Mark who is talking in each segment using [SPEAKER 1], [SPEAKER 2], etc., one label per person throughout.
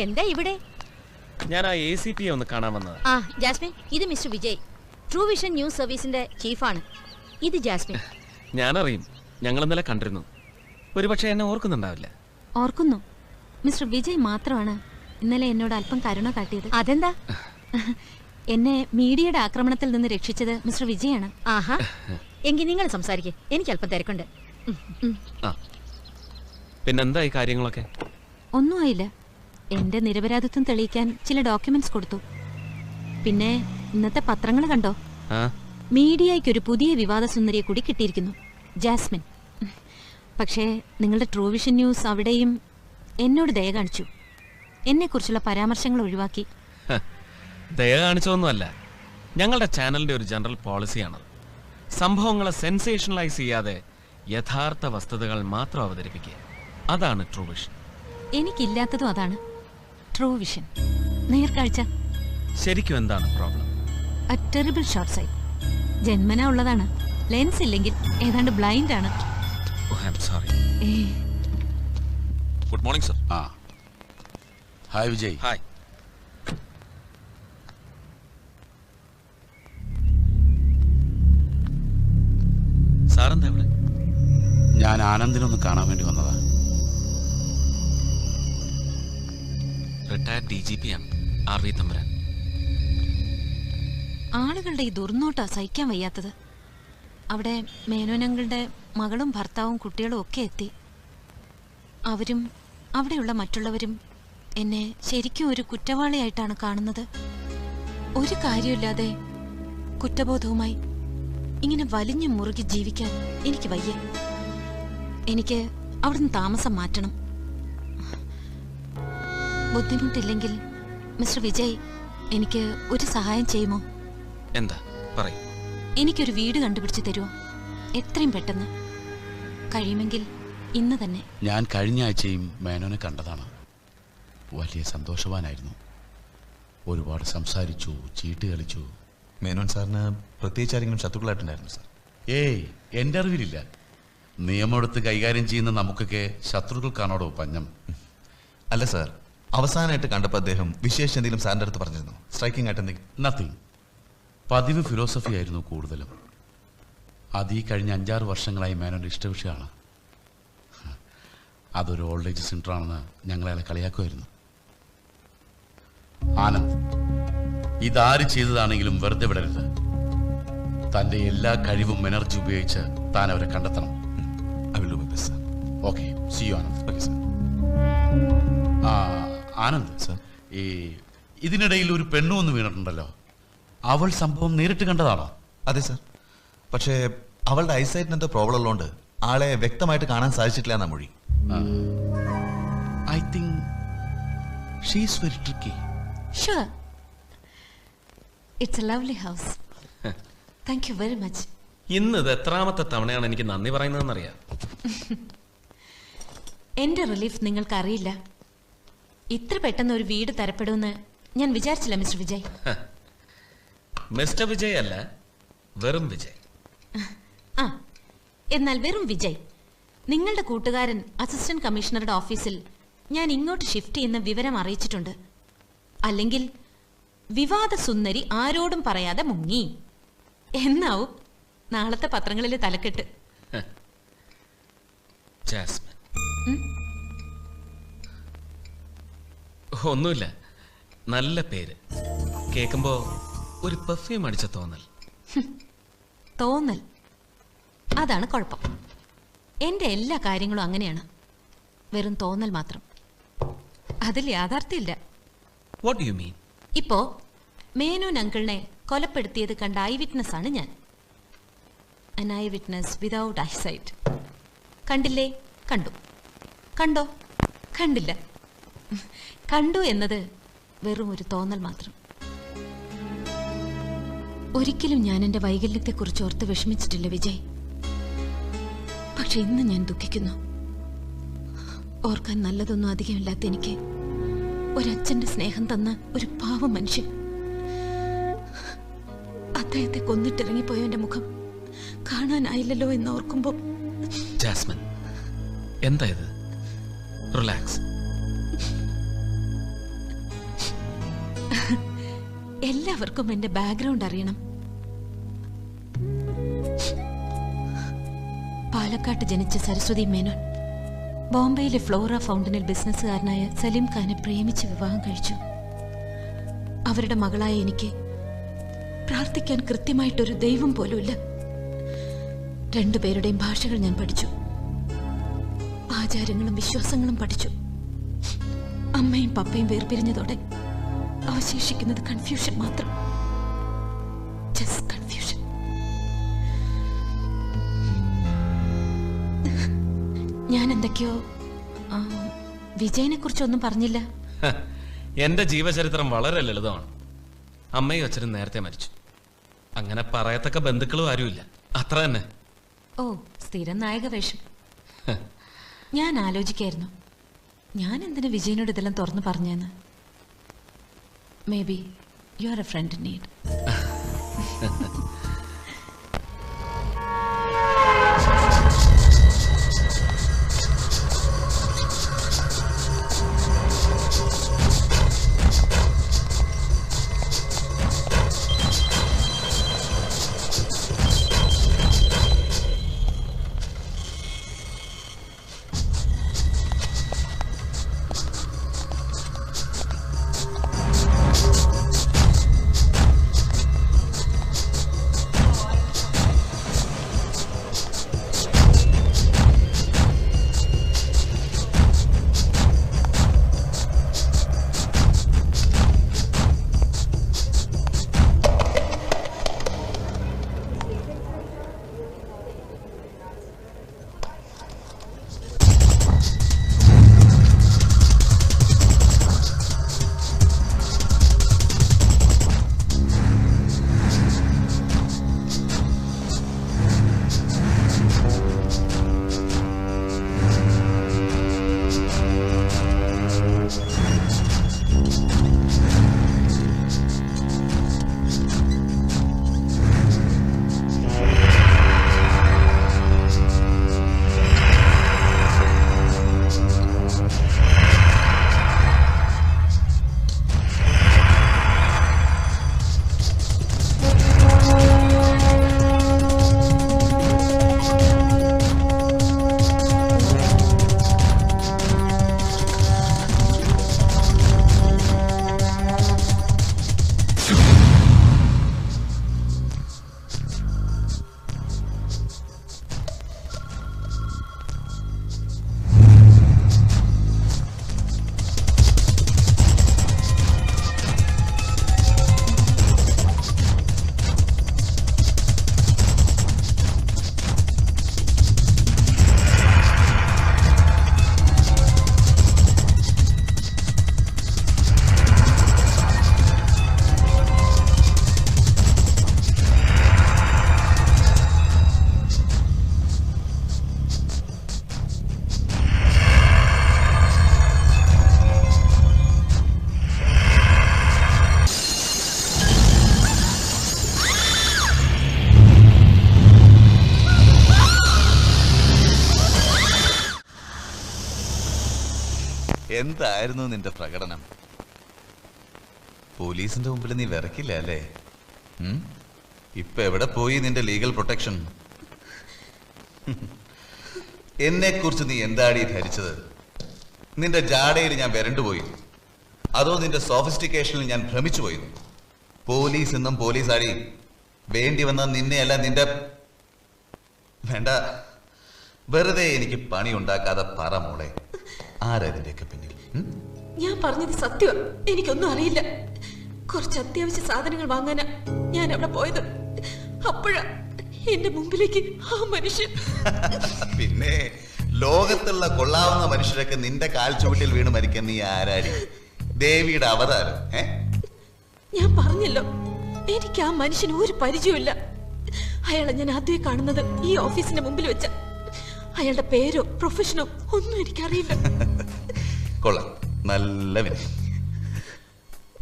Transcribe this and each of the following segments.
[SPEAKER 1] എന്താ ഇവിടെ?
[SPEAKER 2] ഞാൻ ആ ACP ഒന്ന് കാണാൻ വന്നത്.
[SPEAKER 1] ആ ജാസ്മിൻ, ഇത് mister Vijay, true vision news സർവീസിന്റെ ചീഫാണ്. ഇത് ജാസ്മിൻ.
[SPEAKER 2] ഞാനറിയും, ഞങ്ങൾ ഇന്നലെ കണ്ടിരുന്നു. ഒരുപക്ഷെ എന്നെ ഓർക്കുന്നുണ്ടാവില്ല.
[SPEAKER 3] ഓർക്കുന്നു. മിസ്റ്റർ വിജയ് മാത്രമാണ് ഇന്നലെ എന്നോട് അല്പം കരുണ കാട്ടിയത്.
[SPEAKER 1] അതെന്താ?
[SPEAKER 3] എന്നെ മീഡിയയുടെ ആക്രമണത്തിൽ നിന്ന് രക്ഷിച്ചത് മിസ്റ്റർ വിജയാണ്.
[SPEAKER 1] ആഹാ, എങ്കിൽ നിങ്ങൾ സംസാരിക്കേ, എനിക്ക് അല്പം തിരക്കുണ്ട്.
[SPEAKER 2] പിന്നെന്താ ഈ കാര്യങ്ങളൊക്കെ?
[SPEAKER 3] ഒന്നും ആയില്ല. എന്റെ നിരപരാധിത്വം തെളിയിക്കാൻ ചില ഡോക്യുമെന്റ്സ് കൊടുത്തു. പിന്നെ ഇന്നത്തെ പത്രങ്ങൾ കണ്ടോ? മീഡിയയ്ക്കൊരു പുതിയ വിവാദ സുന്ദരിയെ കൂടി കിട്ടിയിരിക്കുന്നു, ജാസ്മിൻ. പക്ഷേ നിങ്ങളുടെ ട്രൂ വിഷൻ ന്യൂസ് അവിടെയും എന്നോട് ദയ കാണിച്ചു. എന്നെക്കുറിച്ചുള്ള പരാമർശങ്ങൾ ഒഴിവാക്കി.
[SPEAKER 2] ദയ കാണിച്ചതൊന്നുമല്ല, ഞങ്ങളുടെ ചാനലിന്റെ ഒരു ജനറൽ പോളിസിയാണത്. സംഭവങ്ങളെ സെൻസേഷണലൈസ് ചെയ്യാതെ യഥാർത്ഥ വസ്തുതകൾ മാത്രം അവതരിപ്പിക്കുക. അതാണ് ട്രൂ വിഷൻ.
[SPEAKER 3] എനിക്കില്ലാത്തതും അതാണ്, ട്രൂ വിഷൻ, നേർക്കാഴ്ച.
[SPEAKER 2] ശരിക്കും എന്താണ് problem?
[SPEAKER 3] A terrible short sight. ജന്മനാ ഉള്ളതാണ്. ലെൻസ് ഇല്ലെങ്കിൽ ഏതാണ്ട് ബ്ലൈൻഡ് ആണ്.
[SPEAKER 4] Good morning sir.
[SPEAKER 5] Hi Vijay.
[SPEAKER 2] Hi. സാറെന്താ ഇവിടെ?
[SPEAKER 5] ഞാൻ ആനന്ദിനൊന്ന് കാണാൻ വേണ്ടി വന്നതാ.
[SPEAKER 2] റിട്ടയർഡ് DGP ആണ്, RV തമ്പുരാൻ.
[SPEAKER 3] ആളുകളുടെ ഈ ദുർനോട്ടാ സഹിക്കാൻ വയ്യാത്തത്. അവിടെ മേനോനങ്ങളുടെ മകളും ഭർത്താവും കുട്ടികളും ഒക്കെ എത്തി. അവരും അവിടെയുള്ള മറ്റുള്ളവരും എന്നെ ശരിക്കും ഒരു കുറ്റവാളിയായിട്ടാണ് കാണുന്നത്. ഒരു കാര്യമില്ലാതെ കുറ്റബോധവുമായി ഇങ്ങനെ വലിഞ്ഞു മുറുകി ജീവിക്കാൻ എനിക്ക് വയ്യ. എനിക്ക് അവിടുന്ന് താമസം മാറ്റണം. ബുദ്ധിമുട്ടില്ലെങ്കിൽ മിസ്റ്റർ വിജയ് എനിക്ക് ഒരു സഹായം ചെയ്യുമോ?
[SPEAKER 2] എന്താ പറയൂ.
[SPEAKER 3] എനിക്കൊരു വീട് കണ്ടുപിടിച്ച് തരുമോ? എത്രയും പെട്ടെന്ന്. കഴിയുമെങ്കിൽ ഇന്ന് തന്നെ.
[SPEAKER 5] ഞാൻ കഴിഞ്ഞ ആഴ്ചയും മേനോനെ കണ്ടതാണ്. വലിയ സന്തോഷവാനായിരുന്നു. ഒരുപാട് സംസാരിച്ചു, ചീട്ട് കളിച്ചു.
[SPEAKER 4] മേനോൻ സാറിന് പ്രത്യേകിച്ച് ആരെങ്കിലും ശത്രുക്കളായിട്ടുണ്ടായിരുന്നു സാർ?
[SPEAKER 5] ഏയ്, എൻ്റെ അറിവിലില്ല. നിയമമെടുത്ത് കൈകാര്യം ചെയ്യുന്ന നമുക്കൊക്കെ ശത്രുക്കൾക്കാണോടോ പഞ്ഞം?
[SPEAKER 4] അല്ല സാർ, അവസാനമായിട്ട് കണ്ടപ്പോൾ അദ്ദേഹം വിശേഷം എന്തെങ്കിലും സാറിൻ്റെ അടുത്ത് പറഞ്ഞിരുന്നു? സ്ട്രൈക്കിംഗ് ആയിട്ട് എന്തെങ്കിലും?
[SPEAKER 5] നത്തിങ്. പതിവ് ഫിലോസഫി ആയിരുന്നു കൂടുതലും. അത് ഈ കഴിഞ്ഞ 5-6 വർഷങ്ങളായി മേനോൻ്റെ ഇഷ്ടവിഷയമാണ്. അതൊരു ഓൾഡ് ഏജ് സെൻ്ററാണെന്ന് ഞങ്ങളയാളെ കളിയാക്കുമായിരുന്നു. ആനന്ദ്, ഇതാര് ചെയ്തതാണെങ്കിലും വെറുതെ വിടരുത്. തൻ്റെ എല്ലാ കഴിവും എനർജി ഉപയോഗിച്ച് താൻ അവരെ കണ്ടെത്തണം. Okay, see you Anand.
[SPEAKER 4] Okay sir.
[SPEAKER 5] Anand sir, ഈ ഇതിനിടയിൽ ഒരു പെണ്ണു ഒന്ന് വീണിട്ടുണ്ടല്ലോ, അവൾ സംഭവം നേരിട്ട് കണ്ടതാണോ?
[SPEAKER 4] അതെ സാർ. പക്ഷേ അവളുടെ ഐസൈറ്റിന് എന്തോ പ്രോബ്ലം ഉള്ളതുകൊണ്ട് ആളെ വ്യക്തമായിട്ട് കാണാൻ സാധിച്ചിട്ടില്ല എന്നാ മൊഴി.
[SPEAKER 5] I think she is very tricky.
[SPEAKER 3] Sure. It's a lovely house. Thank you very much.
[SPEAKER 2] ഇന്ന് ഇത് എത്രാമത്തെ തവണയാണ് എനിക്ക് നന്ദി പറയുന്നതെന്നറിയാം.
[SPEAKER 3] എന്റെ റിലീഫ് നിങ്ങൾക്ക് അറിയില്ല. ഇത്ര പെട്ടെന്ന് ഒരു വീട് തരപ്പെടുമെന്ന് ഞാൻ വിചാരിച്ചില്ല മിസ്റ്റർ വിജയ്.
[SPEAKER 2] മിസ്റ്റർ വിജയ് അല്ല, വെറും വിജയ്.
[SPEAKER 3] ആ, എന്നാൽ വെറും വിജയ്. നിങ്ങളുടെ കൂട്ടുകാരൻ അസിസ്റ്റന്റ് കമ്മീഷണറുടെ ഓഫീസിൽ ഞാൻ ഇങ്ങോട്ട് ഷിഫ്റ്റ് ചെയ്യുന്ന വിവരം അറിയിച്ചിട്ടുണ്ട്. അല്ലെങ്കിൽ വിവാദ സുന്ദരി ആരോടും പറയാതെ മുങ്ങി എന്നാവും നാളത്തെ പത്രങ്ങളിലെ തലക്കെട്ട്.
[SPEAKER 2] ജാസ്മിൻ, ഒന്നുമില്ല, നല്ല പേര് കേൾക്കുമ്പോ ഒരു പെർഫ്യൂം അടിച്ച തോന്നൽ.
[SPEAKER 3] തോന്നൽ, അതാണ് കുഴപ്പം. എന്റെ എല്ലാ കാര്യങ്ങളും അങ്ങനെയാണ്, വെറും തോന്നൽ മാത്രം. അതിൽ യാഥാർത്ഥ്യമില്ല.
[SPEAKER 2] What you mean?
[SPEAKER 3] ഇപ്പോ മേനോൻ അങ്കിളിനെ കൊലപ്പെടുത്തിയത് കണ്ട ഐ വിറ്റ്നസ് ആണ് ഞാൻ. an eye witness without eyesight. കണ്ടില്ലേ? കണ്ടു. കണ്ടോ? കണ്ടില്ല. കണ്ടു എന്നത് വെറും ഒരു തോന്നൽ മാത്രം. ഒരിക്കലും ഞാൻ എൻ്റെ വൈകല്യത്തെക്കുറിച്ച് ഓർത്ത് വിഷമിച്ചിട്ടില്ല വിജയ്. പക്ഷെ ഇന്ന് ഞാൻ ദുഃഖിക്കുന്നു. ഓർക്കാൻ നല്ലതൊന്നും അധികമില്ലാത്ത എനിക്ക് ഒരച്ഛൻ്റെ സ്നേഹം തന്ന ഒരു പാവ മനുഷ്യൻ, അദ്ദേഹത്തെ കൊന്നിട്ടിറങ്ങിപ്പോയവന്റെ മുഖം കാണാനായില്ലല്ലോ എന്ന് ഓർക്കുമ്പോൾ.
[SPEAKER 2] ജാസ്മിൻ, എന്താ ഇത്? റിലാക്സ്.
[SPEAKER 3] എല്ലാവർക്കും എന്റെ ബാക്ക്ഗ്രൗണ്ട് അറിയണം. പാലക്കാട്ട് ജനിച്ച സരസ്വതി മേനോൻ ബോംബെയിലെ ഫ്ലോറ ഫൗണ്ടനിൽ ബിസിനസ്സുകാരനായ സലീം ഖാനെ പ്രേമിച്ച് വിവാഹം കഴിച്ചു. അവരുടെ മകളായ എനിക്ക് പ്രാർത്ഥിക്കാൻ കൃത്യമായിട്ടൊരു ദൈവം പോലുമില്ല. രണ്ടുപേരുടെയും ഭാഷകൾ ഞാൻ പഠിച്ചു, ആചാരങ്ങളും വിശ്വാസങ്ങളും പഠിച്ചു. അമ്മയും പപ്പയും വേർപിരിഞ്ഞതോടെ അവശേഷിക്കുന്നത് കൺഫ്യൂഷൻ മാത്രം. Just confusion. ഞാൻ എന്തൊക്കെയോ വിജയനെ കുറിച്ചൊന്നും പറഞ്ഞില്ല.
[SPEAKER 2] എന്റെ ജീവചരിത്രം വളരെ ലളിതമാണ്. അമ്മയും അച്ഛനും നേരത്തെ മരിച്ചു. അങ്ങനെ പറയത്തക്ക ബന്ധുക്കളും ആരുമില്ല, അത്ര തന്നെ.
[SPEAKER 3] ഓ, സ്ഥിരം നായക വേഷം. ഞാൻ ആലോചിക്കായിരുന്നു, ഞാൻ എന്തിനാ വിജയനോട് ഇതെല്ലാം തുറന്നു പറഞ്ഞെന്ന്. May be you are a friend in need.
[SPEAKER 4] എന്തായിരുന്നു നിന്റെ പ്രകടനം? പോലീസിന്റെ മുമ്പിൽ നീ വിറക്കില്ല അല്ലേ? ഇപ്പൊ എവിടെ പോയി നിന്റെ ലീഗൽ പ്രൊട്ടക്ഷൻ? എന്നെ കുറിച്ച് നീ എന്താടി ധരിച്ചത്? നിന്റെ ജാടയിൽ ഞാൻ വരണ്ടുപോയി, അതോ നിന്റെ സോഫിസ്റ്റിക്കേഷനിൽ ഞാൻ ഭ്രമിച്ചു പോയി? പോലീസ് എന്നും പോലീസാടി, വേണ്ടി വന്ന നിന്നെയല്ല നിന്റെ... വേണ്ട, വെറുതെ എനിക്ക് പണി ഉണ്ടാക്കാതെ പറ മോളെ, ആരാ ഇതിന്റെയൊക്കെ പിന്നിൽ?
[SPEAKER 3] ഞാൻ പറഞ്ഞത് സത്യം, എനിക്കൊന്നും അറിയില്ല. കുറച്ച് അത്യാവശ്യ സാധനങ്ങൾ വാങ്ങാനാ ഞാൻ അവിടെ പോയത്. അപ്പോഴാ എന്റെ മുമ്പിലേക്ക് ആ മനുഷ്യൻ.
[SPEAKER 4] പിന്നെ ലോകത്തുള്ള കൊള്ളാവുന്ന മനുഷ്യരൊക്കെ നിന്റെ കാൽ ചുവട്ടിൽ വീണ് മരിക്കാൻ നീ ആരാടി? ദേവിയുടെ അവതാരം?
[SPEAKER 3] ഞാൻ പറഞ്ഞല്ലോ, എനിക്ക് ആ മനുഷ്യന് ഒരു പരിചയമില്ല. അയാളെ ഞാൻ ആദ്യമേ കാണുന്നത് ഈ ഓഫീസിന്റെ മുമ്പിൽ വെച്ച. അയാളുടെ പേരോ പ്രൊഫഷനോ ഒന്നും എനിക്കറിയില്ല.
[SPEAKER 4] കൊള്ളാം, നല്ല വിനയം.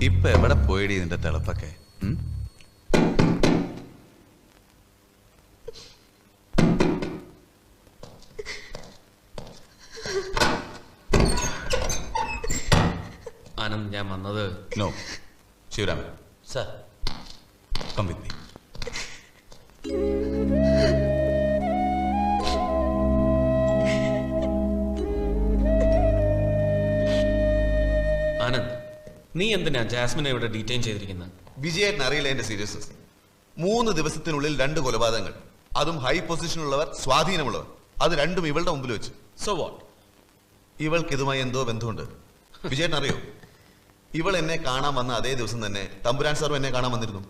[SPEAKER 4] ഇപ്പൊ എവിടെ പോയിടി നിന്റെ തിളപ്പൊക്കെ?
[SPEAKER 2] ആനന്ദ്, ഞാൻ വന്നത്...
[SPEAKER 4] no Shivaraman, sir, come with me.
[SPEAKER 2] Anand, നീ എന്തിനാ ജാസ്മിനെ ഇവിടെ ഡീറ്റെയിൻ ചെയ്തിരിക്കുന്നത്?
[SPEAKER 4] വിജയേട്ടൻ അറിയില്ല എന്റെ സീരിയസ്നെസ്. 3 ദിവസത്തിനുള്ളിൽ 2 കൊലപാതകങ്ങൾ, അതും ഹൈ പൊസിഷനിലുള്ളവർ, സ്വാധീനമുള്ളവർ. അത് രണ്ടും ഇവളുടെ മുമ്പിൽ വെച്ച്.
[SPEAKER 2] So what?
[SPEAKER 4] ഇവൾക്ക് ഇതുമായി എന്തോ ബന്ധമുണ്ട്. വിജയേട്ടൻ അറിയോ? ഇവൾ എന്നെ കാണാൻ വന്ന അതേ ദിവസം തന്നെ തമ്പുരാൻ സാറും എന്നെ കാണാൻ വന്നിരുന്നു.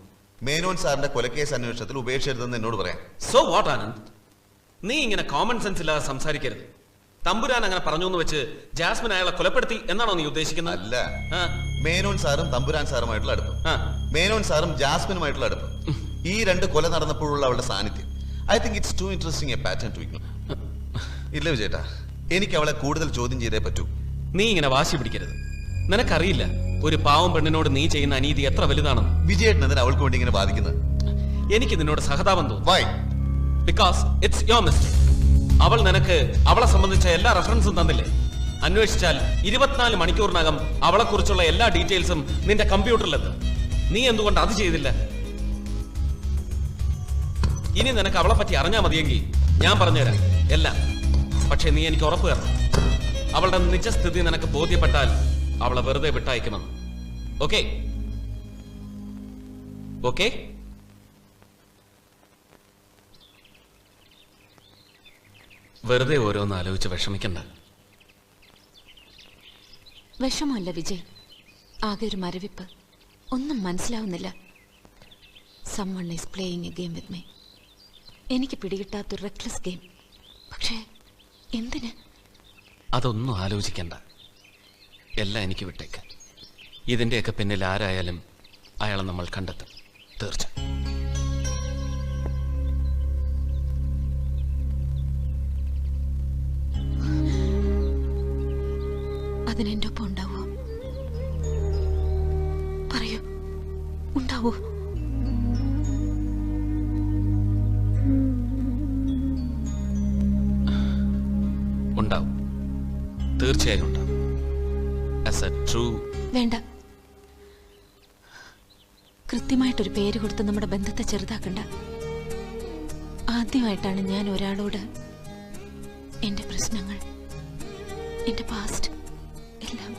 [SPEAKER 4] മേനോൻ സാറിന്റെ കൊലക്കേസ് അന്വേഷണത്തിൽ ഉപേക്ഷിച്ചെടുത്തെന്ന് എന്നോട് പറയാം.
[SPEAKER 2] So what Anand? നീ ഇങ്ങനെ കോമൺ സെൻസ് ഇല്ലാതെ സംസാരിക്കരുത്. തമ്പുരാൻ അങ്ങനെ പറഞ്ഞു എന്ന് വെച്ച് ജാസ്മിൻ അയാളെ കൊലപ്പെടുത്തി എന്നാണോ നീ ഉദ്ദേശിക്കുന്നത്?
[SPEAKER 4] അല്ല, മേനോൻ സാറും തമ്പുരാൻ സാറുമായിട്ടുള്ള അടുപ്പം, മേനോൻ സാറും ജാസ്മിനുമായിട്ടുള്ള അടുപ്പം, ഈ 2 കൊല നടന്നപ്പോഴുള്ള അവളുടെ സാന്നിധ്യം. I think it's too interesting a pattern to ignore. ഇല്ല വിജയേട്ടാ, എനിക്ക് അവളെ കൂടുതൽ ചോദ്യം ചെയ്തേ പറ്റൂ.
[SPEAKER 2] നീ ഇങ്ങനെ വാശി പിടിക്കരുത്. നിനക്കറിയില്ല ഒരു പാവം പെണ്ണിനോട് നീ ചെയ്യുന്ന അനീതി എത്ര വലുതാണെന്ന്.
[SPEAKER 4] വിജയേട്ടൻ എന്തിനാ അവൾക്ക് വേണ്ടി ഇങ്ങനെ ബാധിക്കുന്നത്?
[SPEAKER 2] എനിക്ക് നിന്നോട് സഹതാപം തോന്നും.
[SPEAKER 4] Why?
[SPEAKER 2] Because it's your mistake. അവൾ നിനക്ക് അവളെ സംബന്ധിച്ച എല്ലാ റെഫറൻസും തന്നില്ലേ? അന്വേഷിച്ചാൽ 24 മണിക്കൂറിനകം അവളെക്കുറിച്ചുള്ള എല്ലാ ഡീറ്റെയിൽസും നിന്റെ കമ്പ്യൂട്ടറിലെത്തും. നീ എന്തുകൊണ്ട് അത് ചെയ്തില്ല? ഇനി നിനക്ക് അവളെ പറ്റി അറിഞ്ഞാൽ മതിയെങ്കിൽ ഞാൻ പറഞ്ഞുതരാം എല്ലാം. പക്ഷെ നീ എനിക്ക് ഉറപ്പ് തരണം, അവളുടെ നിജസ്ഥിതി നിനക്ക് ബോധ്യപ്പെട്ടാൽ അവളെ വെറുതെ വിട്ടയക്കുമെന്ന്. ഓക്കെ? ഓക്കെ? വെറുതെ ഓരോന്ന് ആലോചിച്ച് വിഷമിക്കണ്ട.
[SPEAKER 3] വിഷമല്ല വിജയ്, ആകെ ഒരു മരവിപ്പ്. ഒന്നും മനസ്സിലാവുന്നില്ല. someone is playing a game with me. എനിക്ക് പിടികിട്ടാത്തൊരു റെക്ലെസ് ഗെയിം. പക്ഷേ എന്തിന്?
[SPEAKER 2] അതൊന്നും ആലോചിക്കണ്ട, എല്ലാം എനിക്ക് വിട്ടേക്ക്. ഇതിൻ്റെയൊക്കെ പിന്നിൽ ആരായാലും അയാളെ നമ്മൾ കണ്ടെത്തും, തീർച്ച.
[SPEAKER 3] അതിനെൻ്റെ ഒപ്പം ഉണ്ടാവോ? പറയൂ, ഉണ്ടാവോ?
[SPEAKER 2] ഉണ്ടാവും, തീർച്ചയായും ഉണ്ടാവും. As A true.
[SPEAKER 3] വേണ്ട, കൃത്യമായിട്ടൊരു പേര് കൊടുത്ത് നമ്മുടെ ബന്ധത്തെ ചെറുതാക്കണ്ട. ആദ്യമായിട്ടാണ് ഞാൻ ഒരാളോട് എൻ്റെ പ്രശ്നങ്ങൾ, എൻ്റെ പാസ്റ്റ് എല്ലാം.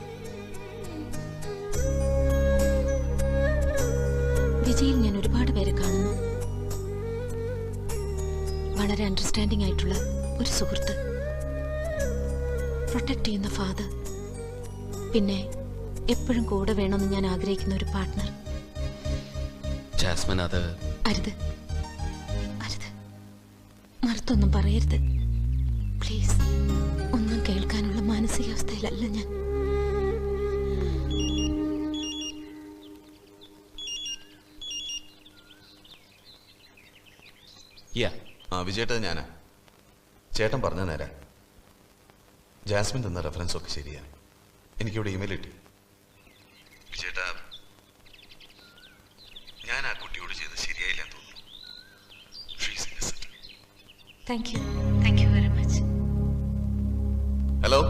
[SPEAKER 3] വിജയിൽ ഞാൻ ഒരുപാട് പേരെ കാണുന്നു. വളരെ അണ്ടർസ്റ്റാൻഡിംഗ് ആയിട്ടുള്ള ഒരു സുഹൃത്ത്, പ്രൊട്ടക്ട് ചെയ്യുന്ന ഫാദർ, പിന്നെ എപ്പോഴും കൂടെ വേണമെന്ന് ഞാൻ ആഗ്രഹിക്കുന്ന ഒരു പാർട്ട്ണർ.
[SPEAKER 2] ജാസ്മിൻ, അത്
[SPEAKER 3] അരുത്, അരുത്, മറുത്തൊന്നും പറയരുത് പ്ലീസ്. ഒന്നും കേൾക്കാനുള്ള മാനസികാവസ്ഥയിലല്ല ഞാൻ.
[SPEAKER 4] വിജയേട്ടൻ ഞാനാ. ചേട്ടൻ പറഞ്ഞ നേരാ. ജാസ്മിൻ തന്ന റെഫറൻസ് ഒക്കെ ശരിയാ. എനിക്കിവിടെ ഇമെയിൽ കിട്ടി. വിജയേട്ടാ, ഞാൻ ആ കുട്ടിയോട് ചെയ്ത് ശരിയായില്ലെന്ന് തോന്നുന്നു.
[SPEAKER 3] Thank you very much.
[SPEAKER 4] Hello.